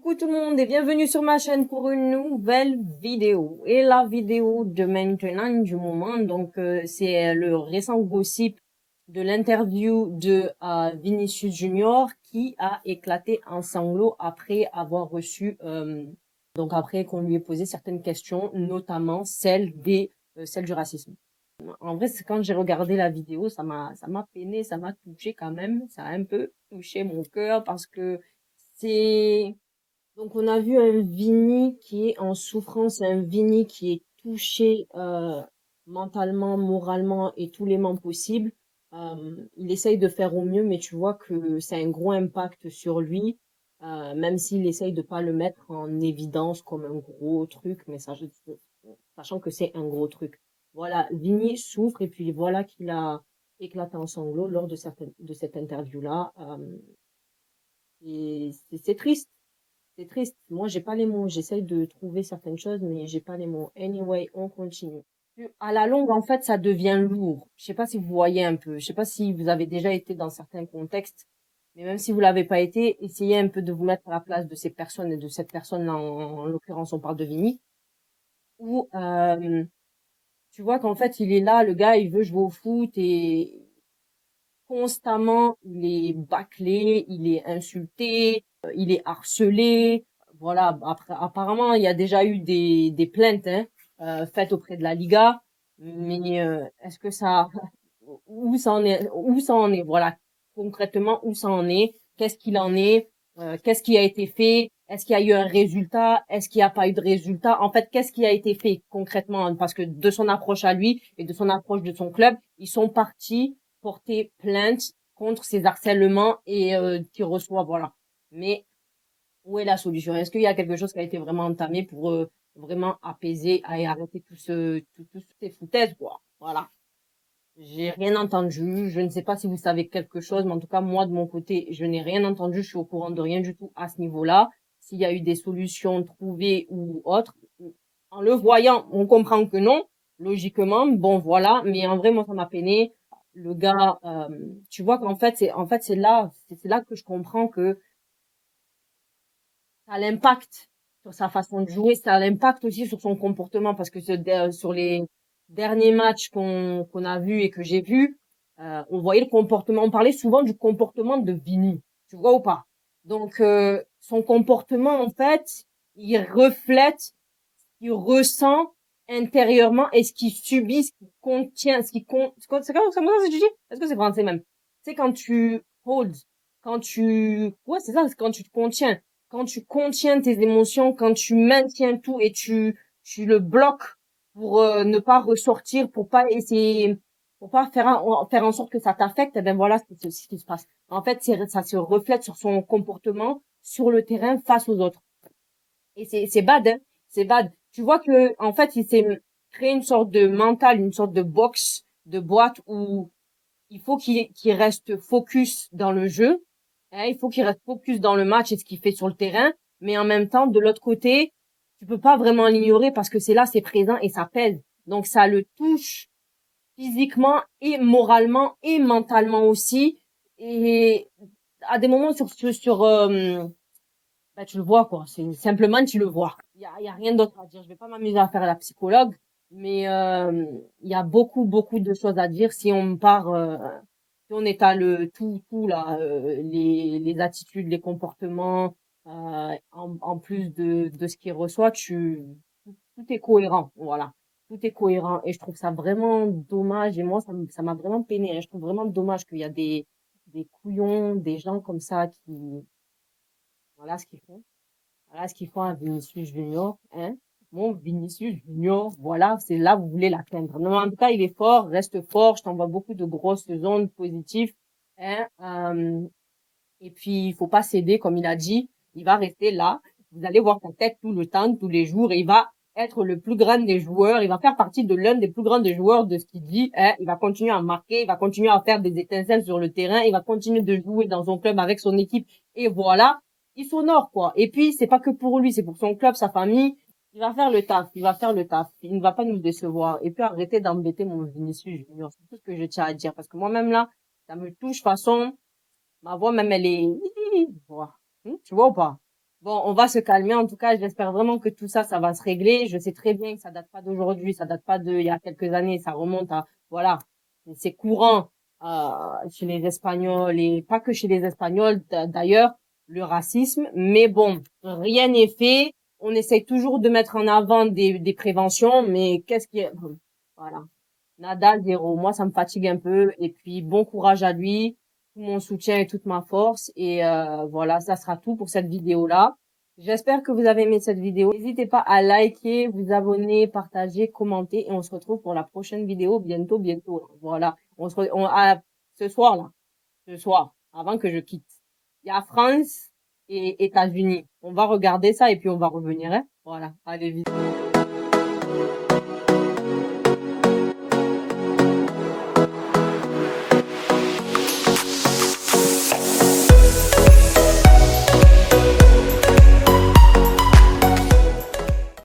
Coucou tout le monde et bienvenue sur ma chaîne pour une nouvelle vidéo. Et la vidéo de maintenant, du moment, donc c'est le récent gossip de l'interview de Vinicius Junior qui a éclaté en sanglots après avoir reçu, donc après qu'on lui ait posé certaines questions, notamment celle du racisme. En vrai, c'est quand j'ai regardé la vidéo, ça m'a peiné, ça m'a touché quand même, ça a un peu touché mon cœur parce que c'est donc on a vu un Vini qui est en souffrance, un Vini qui est touché mentalement, moralement et tous les moments possibles. Il essaye de faire au mieux, mais tu vois que c'est un gros impact sur lui, même s'il essaye de pas le mettre en évidence comme un gros truc, mais sachant que c'est un gros truc. Voilà, Vini souffre et puis voilà qu'il a éclaté en sanglots lors de cette interview-là. Et c'est triste. C'est triste. Moi, j'ai pas les mots. J'essaye de trouver certaines choses, mais j'ai pas les mots. Anyway, on continue. À la longue, en fait, ça devient lourd. Je sais pas si vous voyez un peu. Je sais pas si vous avez déjà été dans certains contextes, mais même si vous l'avez pas été, essayez un peu de vous mettre à la place de ces personnes et de cette personne-là. En l'occurrence, on parle de Vinny. Où, tu vois qu'en fait, il est là, le gars, il veut jouer au foot et constamment, il est bâclé, il est insulté, il est harcelé. Voilà. Après, apparemment, il y a déjà eu des plaintes faites auprès de la Liga, mais est-ce que ça, où ça en est, voilà, concrètement où ça en est, qu'est-ce qu'il en est, qu'est-ce qui a été fait, est-ce qu'il y a eu un résultat, est-ce qu'il n'y a pas eu de résultat, en fait, qu'est-ce qui a été fait concrètement, parce que de son approche à lui et de son approche de son club, ils sont partis porter plainte contre ces harcèlements et qu'il reçoit, voilà. Mais où est la solution? Est-ce qu'il y a quelque chose qui a été vraiment entamé pour vraiment apaiser et arrêter toutes ces foutaises, quoi? Voilà. J'ai rien entendu. Je ne sais pas si vous savez quelque chose, mais en tout cas, moi, de mon côté, je n'ai rien entendu. Je suis au courant de rien du tout à ce niveau-là. S'il y a eu des solutions trouvées ou autres, en le voyant, on comprend que non, logiquement. Bon, voilà. Mais en vrai, moi, ça m'a peiné. Le gars, tu vois qu'en fait, c'est là que je comprends que ça a l'impact sur sa façon de jouer, ça a l'impact aussi sur son comportement parce que sur les derniers matchs qu'on a vus et que j'ai vus, on voyait le comportement, on parlait souvent du comportement de Vini, tu vois ou pas? Donc son comportement en fait, il reflète ce qu'il ressent intérieurement et ce qu'il subit, ce qu'il contient, comment ça se dit? Est-ce que c'est français même? C'est quand tu holds, ouais, c'est ça, c'est quand tu te contiens, quand tu contiens tes émotions, quand tu maintiens tout et tu le bloques pour ne pas ressortir, pour pas essayer, pour pas faire en sorte que ça t'affecte, et ben voilà ce qui se passe. En fait, ça se reflète sur son comportement sur le terrain face aux autres. Et c'est bad, hein. C'est bad. Tu vois que, en fait, il s'est créé une sorte de mental, une sorte de box, de boîte où il faut qu'il reste focus dans le jeu, hein, il faut qu'il reste focus dans le match et ce qu'il fait sur le terrain, mais en même temps, de l'autre côté, tu peux pas vraiment l'ignorer parce que c'est là, c'est présent et ça pèse. Donc ça le touche physiquement et moralement et mentalement aussi. Et à des moments bah, tu le vois, quoi. C'est simplement, tu le vois. Il y a rien d'autre à dire. Je vais pas m'amuser à faire la psychologue, mais il y a beaucoup, beaucoup de choses à dire si on part, si on étale tout là, les attitudes, les comportements, en plus de ce qu'il reçoit, tout est cohérent, voilà. Tout est cohérent et je trouve ça vraiment dommage et moi, ça m'a vraiment peiné, hein. Je trouve vraiment dommage qu'il y a des couillons, des gens comme ça qui, voilà ce qu'ils font. Voilà ce qu'ils font à Vinicius Junior, hein. Mon Vinicius Junior, voilà, c'est là vous voulez l'atteindre. Non, en tout cas, il est fort, reste fort. Je t'envoie beaucoup de grosses ondes positives, hein. Et puis, il faut pas céder, comme il a dit. Il va rester là. Vous allez voir sa tête tout le temps, tous les jours. Et il va être le plus grand des joueurs. Il va faire partie de l'un des plus grands des joueurs de ce qu'il dit, hein. Il va continuer à marquer. Il va continuer à faire des étincelles sur le terrain. Il va continuer de jouer dans son club avec son équipe. Et voilà. Il s'honore, quoi. Et puis, c'est pas que pour lui, c'est pour son club, sa famille. Il va faire le taf. Il va faire le taf. Il ne va pas nous décevoir. Et puis, arrêtez d'embêter mon Vinicius Junior. C'est tout ce que je tiens à dire. Parce que moi-même, là, ça me touche façon, ma voix, même, elle est, voilà. Tu vois ou pas? Bon, on va se calmer. En tout cas, j'espère vraiment que tout ça, ça va se régler. Je sais très bien que ça date pas d'aujourd'hui, ça date pas de il y a quelques années, ça remonte à, voilà, c'est courant chez les Espagnols et pas que chez les Espagnols d'ailleurs, le racisme. Mais bon, rien n'est fait. On essaye toujours de mettre en avant des préventions, mais qu'est-ce qui est, voilà. Nada, zéro. Moi, ça me fatigue un peu. Et puis, bon courage à lui, tout mon soutien et toute ma force. Et voilà, ça sera tout pour cette vidéo-là. J'espère que vous avez aimé cette vidéo. N'hésitez pas à liker, vous abonner, partager, commenter. Et on se retrouve pour la prochaine vidéo bientôt, bientôt. Voilà. Ce soir, là. Ce soir, avant que je quitte. Il y a France et États-Unis. On va regarder ça et puis on va revenir, hein. Voilà. Allez, vite.